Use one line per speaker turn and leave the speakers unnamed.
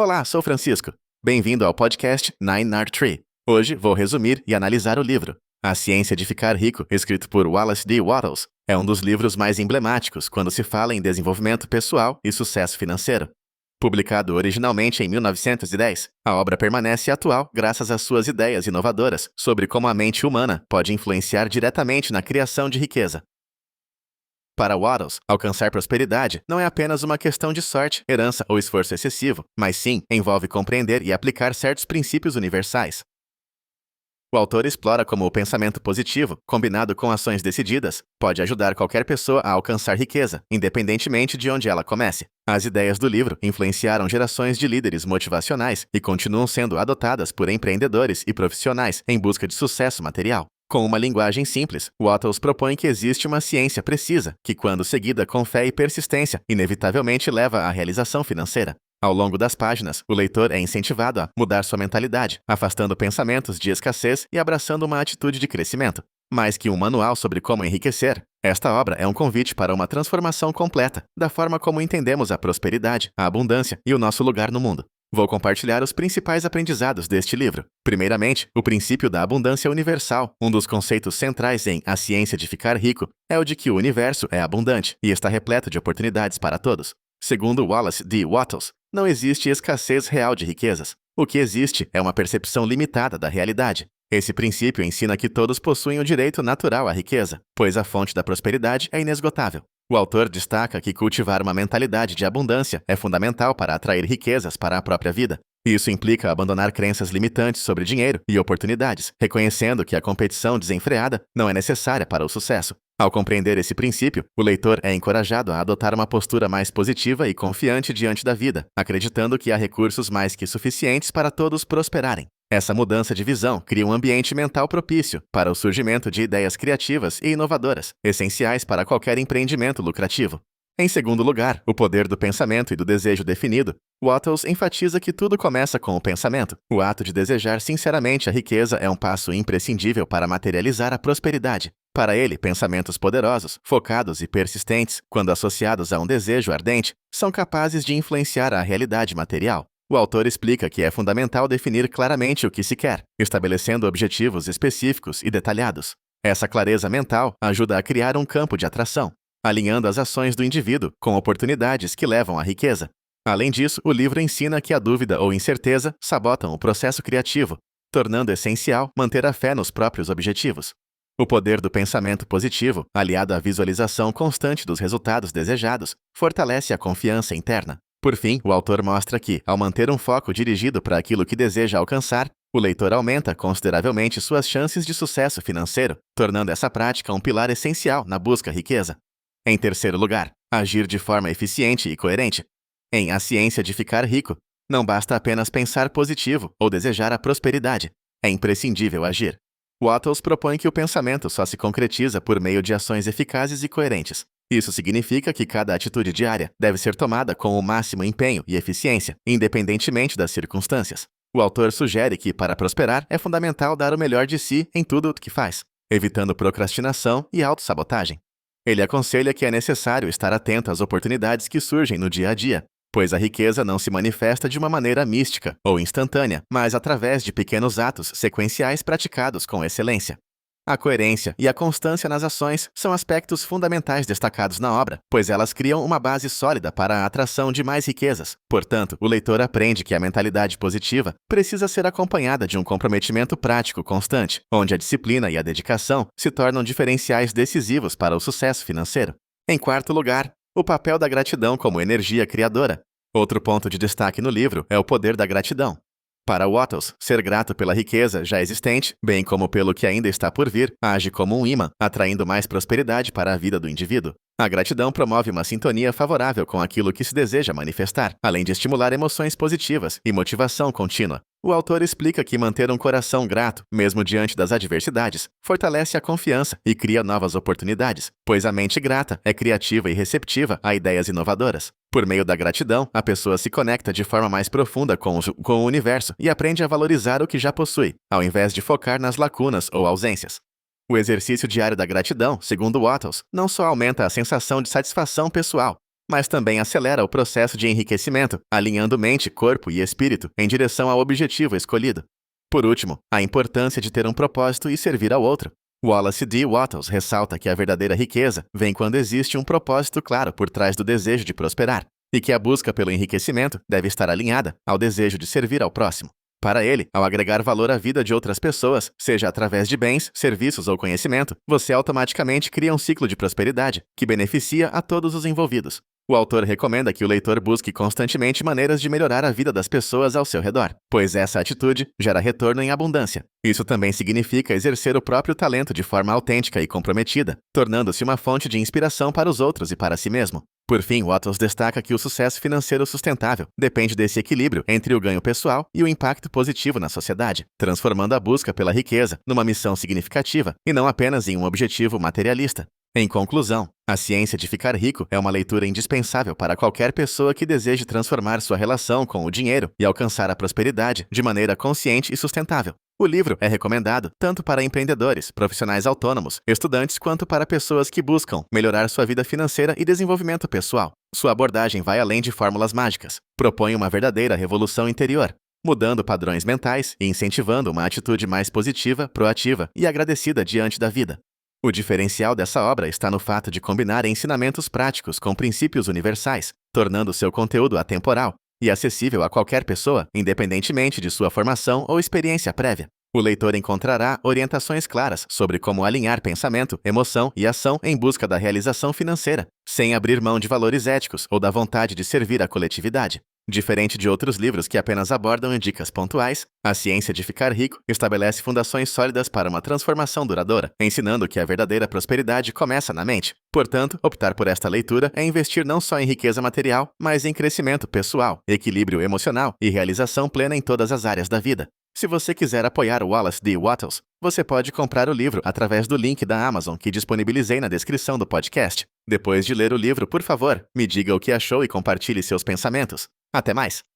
Olá, sou Francisco. Bem-vindo ao podcast Nine Art Tree. Hoje vou resumir e analisar o livro A Ciência de Ficar Rico, escrito por Wallace D. Wattles. É um dos livros mais emblemáticos quando se fala em desenvolvimento pessoal e sucesso financeiro. Publicado originalmente em 1910, a obra permanece atual graças às suas ideias inovadoras sobre como a mente humana pode influenciar diretamente na criação de riqueza. Para Wattles, alcançar prosperidade não é apenas uma questão de sorte, herança ou esforço excessivo, mas sim envolve compreender e aplicar certos princípios universais. O autor explora como o pensamento positivo, combinado com ações decididas, pode ajudar qualquer pessoa a alcançar riqueza, independentemente de onde ela comece. As ideias do livro influenciaram gerações de líderes motivacionais e continuam sendo adotadas por empreendedores e profissionais em busca de sucesso material. Com uma linguagem simples, Wattles propõe que existe uma ciência precisa, que, quando seguida com fé e persistência, inevitavelmente leva à realização financeira. Ao longo das páginas, o leitor é incentivado a mudar sua mentalidade, afastando pensamentos de escassez e abraçando uma atitude de crescimento. Mais que um manual sobre como enriquecer, esta obra é um convite para uma transformação completa da forma como entendemos a prosperidade, a abundância e o nosso lugar no mundo. Vou compartilhar os principais aprendizados deste livro. Primeiramente, o princípio da abundância universal. Um dos conceitos centrais em A Ciência de Ficar Rico é o de que o universo é abundante e está repleto de oportunidades para todos. Segundo Wallace D. Wattles, não existe escassez real de riquezas. O que existe é uma percepção limitada da realidade. Esse princípio ensina que todos possuem o direito natural à riqueza, pois a fonte da prosperidade é inesgotável. O autor destaca que cultivar uma mentalidade de abundância é fundamental para atrair riquezas para a própria vida. Isso implica abandonar crenças limitantes sobre dinheiro e oportunidades, reconhecendo que a competição desenfreada não é necessária para o sucesso. Ao compreender esse princípio, o leitor é encorajado a adotar uma postura mais positiva e confiante diante da vida, acreditando que há recursos mais que suficientes para todos prosperarem. Essa mudança de visão cria um ambiente mental propício para o surgimento de ideias criativas e inovadoras, essenciais para qualquer empreendimento lucrativo. Em segundo lugar, o poder do pensamento e do desejo definido. Wattles enfatiza que tudo começa com o pensamento. O ato de desejar sinceramente a riqueza é um passo imprescindível para materializar a prosperidade. Para ele, pensamentos poderosos, focados e persistentes, quando associados a um desejo ardente, são capazes de influenciar a realidade material. O autor explica que é fundamental definir claramente o que se quer, estabelecendo objetivos específicos e detalhados. Essa clareza mental ajuda a criar um campo de atração, alinhando as ações do indivíduo com oportunidades que levam à riqueza. Além disso, o livro ensina que a dúvida ou incerteza sabotam o processo criativo, tornando essencial manter a fé nos próprios objetivos. O poder do pensamento positivo, aliado à visualização constante dos resultados desejados, fortalece a confiança interna. Por fim, o autor mostra que, ao manter um foco dirigido para aquilo que deseja alcançar, o leitor aumenta consideravelmente suas chances de sucesso financeiro, tornando essa prática um pilar essencial na busca riqueza. Em terceiro lugar, agir de forma eficiente e coerente. Em A Ciência de Ficar Rico, não basta apenas pensar positivo ou desejar a prosperidade. É imprescindível agir. Wattles propõe que o pensamento só se concretiza por meio de ações eficazes e coerentes. Isso significa que cada atitude diária deve ser tomada com o máximo empenho e eficiência, independentemente das circunstâncias. O autor sugere que, para prosperar, é fundamental dar o melhor de si em tudo o que faz, evitando procrastinação e autossabotagem. Ele aconselha que é necessário estar atento às oportunidades que surgem no dia a dia, pois a riqueza não se manifesta de uma maneira mística ou instantânea, mas através de pequenos atos sequenciais praticados com excelência. A coerência e a constância nas ações são aspectos fundamentais destacados na obra, pois elas criam uma base sólida para a atração de mais riquezas. Portanto, o leitor aprende que a mentalidade positiva precisa ser acompanhada de um comprometimento prático constante, onde a disciplina e a dedicação se tornam diferenciais decisivos para o sucesso financeiro. Em quarto lugar, o papel da gratidão como energia criadora. Outro ponto de destaque no livro é o poder da gratidão. Para Wattles, ser grato pela riqueza já existente, bem como pelo que ainda está por vir, age como um ímã, atraindo mais prosperidade para a vida do indivíduo. A gratidão promove uma sintonia favorável com aquilo que se deseja manifestar, além de estimular emoções positivas e motivação contínua. O autor explica que manter um coração grato, mesmo diante das adversidades, fortalece a confiança e cria novas oportunidades, pois a mente grata é criativa e receptiva a ideias inovadoras. Por meio da gratidão, a pessoa se conecta de forma mais profunda com o universo e aprende a valorizar o que já possui, ao invés de focar nas lacunas ou ausências. O exercício diário da gratidão, segundo Wattles, não só aumenta a sensação de satisfação pessoal, mas também acelera o processo de enriquecimento, alinhando mente, corpo e espírito em direção ao objetivo escolhido. Por último, a importância de ter um propósito e servir ao outro. Wallace D. Wattles ressalta que a verdadeira riqueza vem quando existe um propósito claro por trás do desejo de prosperar, e que a busca pelo enriquecimento deve estar alinhada ao desejo de servir ao próximo. Para ele, ao agregar valor à vida de outras pessoas, seja através de bens, serviços ou conhecimento, você automaticamente cria um ciclo de prosperidade que beneficia a todos os envolvidos. O autor recomenda que o leitor busque constantemente maneiras de melhorar a vida das pessoas ao seu redor, pois essa atitude gera retorno em abundância. Isso também significa exercer o próprio talento de forma autêntica e comprometida, tornando-se uma fonte de inspiração para os outros e para si mesmo. Por fim, Wattles destaca que o sucesso financeiro sustentável depende desse equilíbrio entre o ganho pessoal e o impacto positivo na sociedade, transformando a busca pela riqueza numa missão significativa e não apenas em um objetivo materialista. Em conclusão, A Ciência de Ficar Rico é uma leitura indispensável para qualquer pessoa que deseje transformar sua relação com o dinheiro e alcançar a prosperidade de maneira consciente e sustentável. O livro é recomendado tanto para empreendedores, profissionais autônomos, estudantes, quanto para pessoas que buscam melhorar sua vida financeira e desenvolvimento pessoal. Sua abordagem vai além de fórmulas mágicas, propõe uma verdadeira revolução interior, mudando padrões mentais e incentivando uma atitude mais positiva, proativa e agradecida diante da vida. O diferencial dessa obra está no fato de combinar ensinamentos práticos com princípios universais, tornando seu conteúdo atemporal e acessível a qualquer pessoa, independentemente de sua formação ou experiência prévia. O leitor encontrará orientações claras sobre como alinhar pensamento, emoção e ação em busca da realização financeira, sem abrir mão de valores éticos ou da vontade de servir à coletividade. Diferente de outros livros que apenas abordam dicas pontuais, A Ciência de Ficar Rico estabelece fundações sólidas para uma transformação duradoura, ensinando que a verdadeira prosperidade começa na mente. Portanto, optar por esta leitura é investir não só em riqueza material, mas em crescimento pessoal, equilíbrio emocional e realização plena em todas as áreas da vida. Se você quiser apoiar o Wallace D. Wattles, você pode comprar o livro através do link da Amazon que disponibilizei na descrição do podcast. Depois de ler o livro, por favor, me diga o que achou e compartilhe seus pensamentos. Até mais!